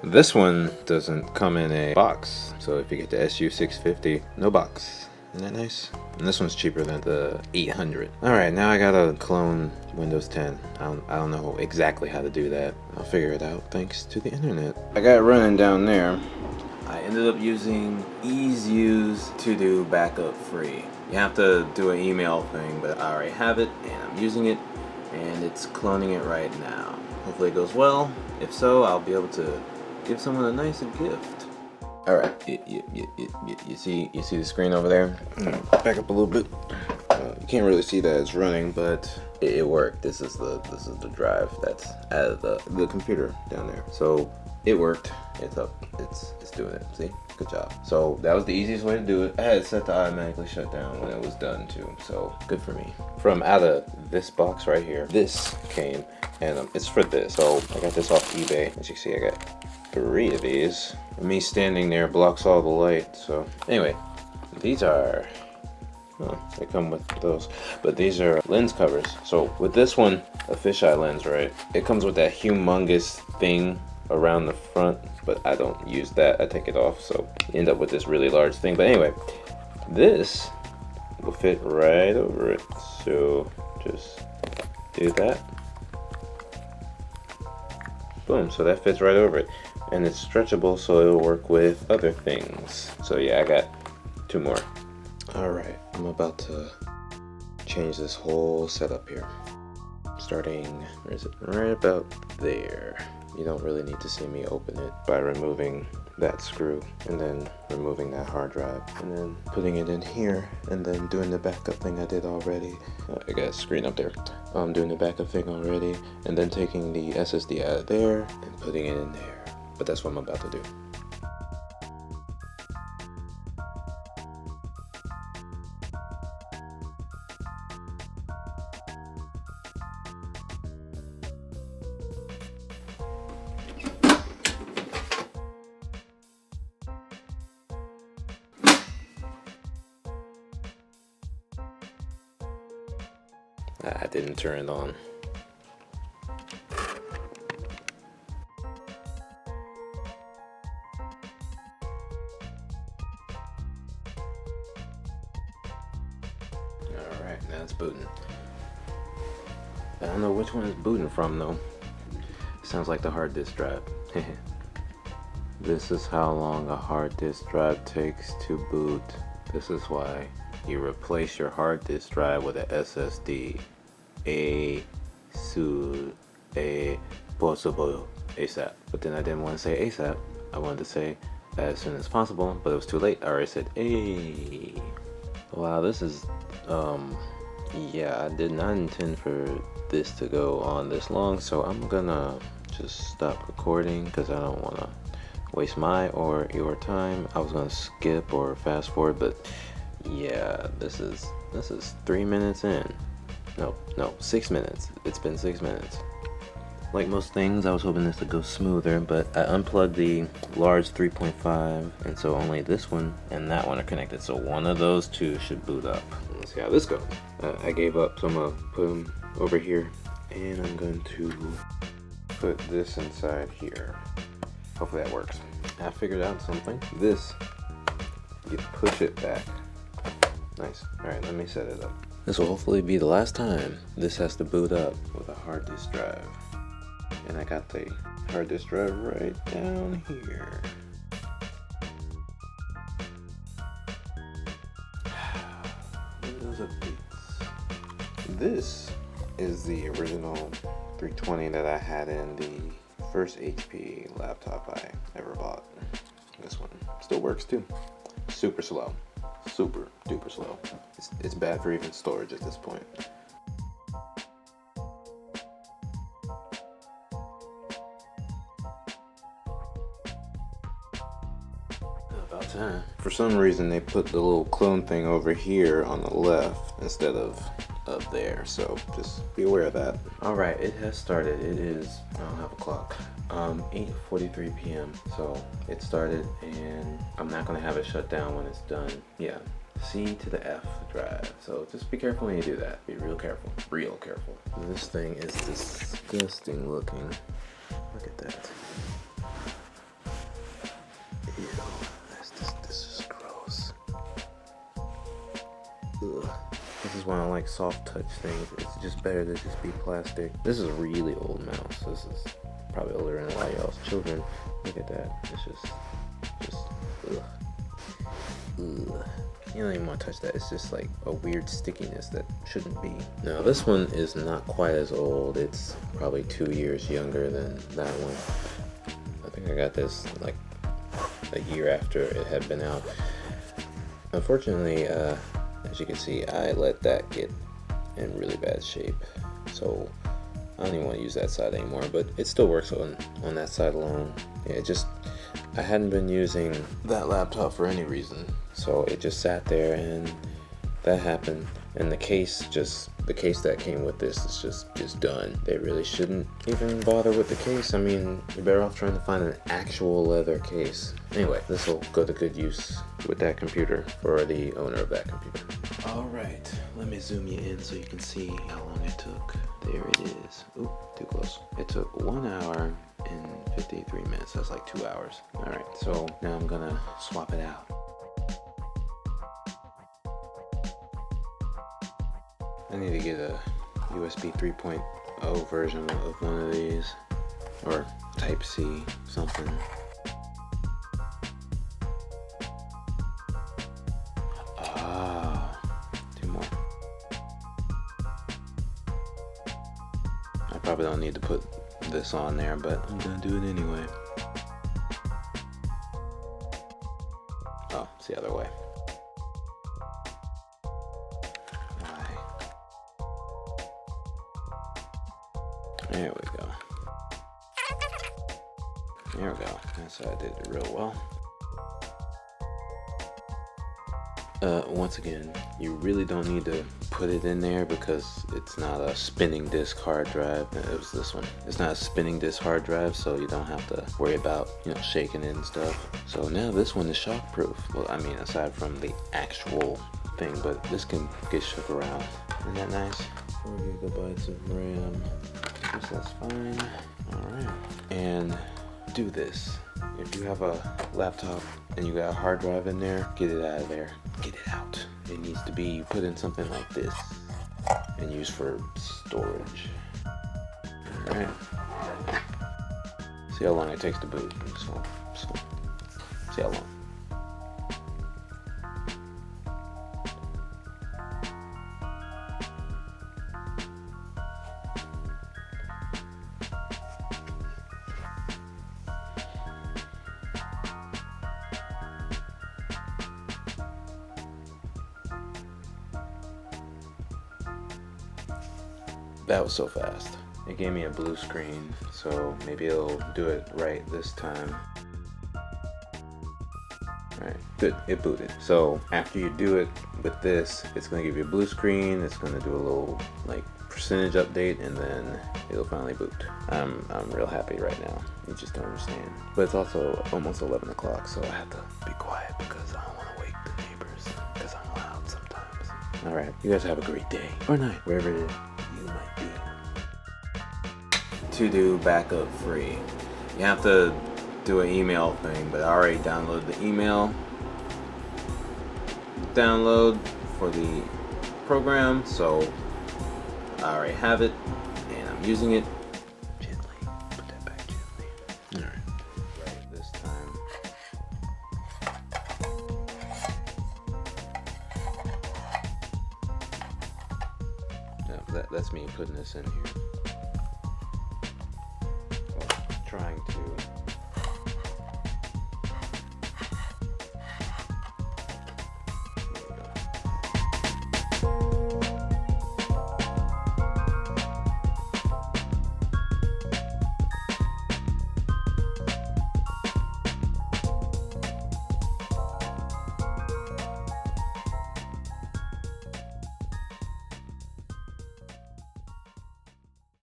This one doesn't come in a box, so if you get the SU650, no box. Isn't that nice? And this one's cheaper than the 800. Alright, now I gotta clone Windows 10. I don't know exactly how to do that. I'll figure it out thanks to the internet. I got it running down there. I ended up using EaseUse to do backup free. You have to do an email thing, but I already have it and I'm using it and it's cloning it right now. Hopefully it goes well. If so, I'll be able to give someone a nice gift. Alright, you see the screen over there? Back up a little bit. You can't really see that it's running, but it worked. This is the drive that's out of the computer down there. So it worked. It's up. It's doing it. See? Good job. So that was the easiest way to do it. I had it set to automatically shut down when it was done too. So good for me. From out of this box right here, this came, and it's for this. So I got this off eBay. As you can see, I got 3 of these. And me standing there blocks all the light. So anyway, these are, they come with those, but these are lens covers. So with this one, a fisheye lens, right? It comes with that humongous thing around the front, but I don't use that. I take it off, so you end up with this really large thing. But anyway, this will fit right over it. So just do that. Boom, so that fits right over it. And it's stretchable, so it'll work with other things. So yeah, I got 2 more. Alright, I'm about to change this whole setup here. Starting, where is it? Right about there. You don't really need to see me open it by removing that screw and then removing that hard drive and then putting it in here and then doing the backup thing I did already. I got a screen up there. I'm doing the backup thing already and then taking the SSD out of there and putting it in there. But that's what I'm about to do. I didn't turn it on. Alright, now it's booting. I don't know which one it's booting from though. Sounds like the hard disk drive. This is how long a hard disk drive takes to boot. This is why you replace your hard disk drive with an SSD. Possible ASAP. But then I didn't want to say ASAP. I wanted to say as soon as possible, but it was too late. I already said A. Wow, this is yeah, I did not intend for this to go on this long, so I'm gonna just stop recording because I don't want to waste my or your time. I was gonna skip or fast forward, but yeah, this is 3 minutes in. No, 6 minutes. It's been 6 minutes. Like most things, I was hoping this to go smoother, but I unplugged the large 3.5, and so only this one and that one are connected. So one of those 2 should boot up. Let's see how this goes. I gave up, so I'm gonna put them over here, and I'm going to put this inside here. Hopefully that works. I figured out something. This, you push it back. Nice. Alright, let me set it up. This will hopefully be the last time this has to boot up with a hard disk drive. And I got the hard disk drive right down here. Windows updates. This is the original 320 that I had in the first HP laptop I ever bought. This one still works too. Super slow. Super duper slow. It's bad for even storage at this point. About time. For some reason they put the little clone thing over here on the left instead of up there, so just be aware of that. Alright, it has started. It is, I don't have a clock, 8:43 p.m. so it started, and I'm not going to have it shut down when it's done. Yeah, C to the F drive, so just be careful when you do that. Be real careful. This thing is disgusting looking. Look at that. why I like soft touch things. It's just better to just be plastic. This is a really old mouse. This is probably older than a lot of y'all's children. Look at that. It's just ugh. Ugh. You don't even want to touch that. It's just like a weird stickiness that shouldn't be. Now this one is not quite as old. It's probably 2 years younger than that one. I think I got this like a year after it had been out. Unfortunately, as you can see, I let that get in really bad shape. So I don't even want to use that side anymore, but it still works on that side alone. Yeah, I hadn't been using that laptop for any reason, so it just sat there and that happened. And the case that came with this is just done. They really shouldn't even bother with the case. I mean, you're better off trying to find an actual leather case. Anyway, this will go to good use with that computer for the owner of that computer. Alright, let me zoom you in so you can see how long it took. There it is. Oop, too close. It took 1 hour and 53 minutes. That's like 2 hours. Alright, so now I'm gonna swap it out. I need to get a USB 3.0 version of one of these, or Type C, something. Ah, 2 more. I probably don't need to put this on there, but I'm gonna do it anyway. Oh, it's the other way. There we go. There we go. That's how I did it real well. Once again, you really don't need to put it in there because it's not a spinning disk hard drive. It was this one. It's not a spinning disk hard drive, so you don't have to worry about, shaking it and stuff. So now this one is shockproof. Well, I mean, aside from the actual thing, but this can get shook around. Isn't that nice? 4 gigabytes of RAM. Guess that's fine. Alright. And do this. If you have a laptop and you got a hard drive in there, get it out of there. Get it out. It needs to be put in something like this and used for storage. Alright. See how long it takes to boot. So see how long. That was so fast. It gave me a blue screen, so maybe it'll do it right this time. Alright, good, it booted. So after you do it with this, it's gonna give you a blue screen, it's gonna do a little percentage update, and then it'll finally boot. I'm real happy right now. You just don't understand. But it's also almost 11 o'clock, so I have to be quiet because I don't want to wake the neighbors because I'm loud sometimes. Alright, you guys have a great day or night, wherever it is you might be. To do backup free, you have to do an email thing, but I already downloaded the email download for the program, so I already have it and I'm using it. Gently, put that back gently. Alright, right this time. No, that's me putting this in here. Well, trying to.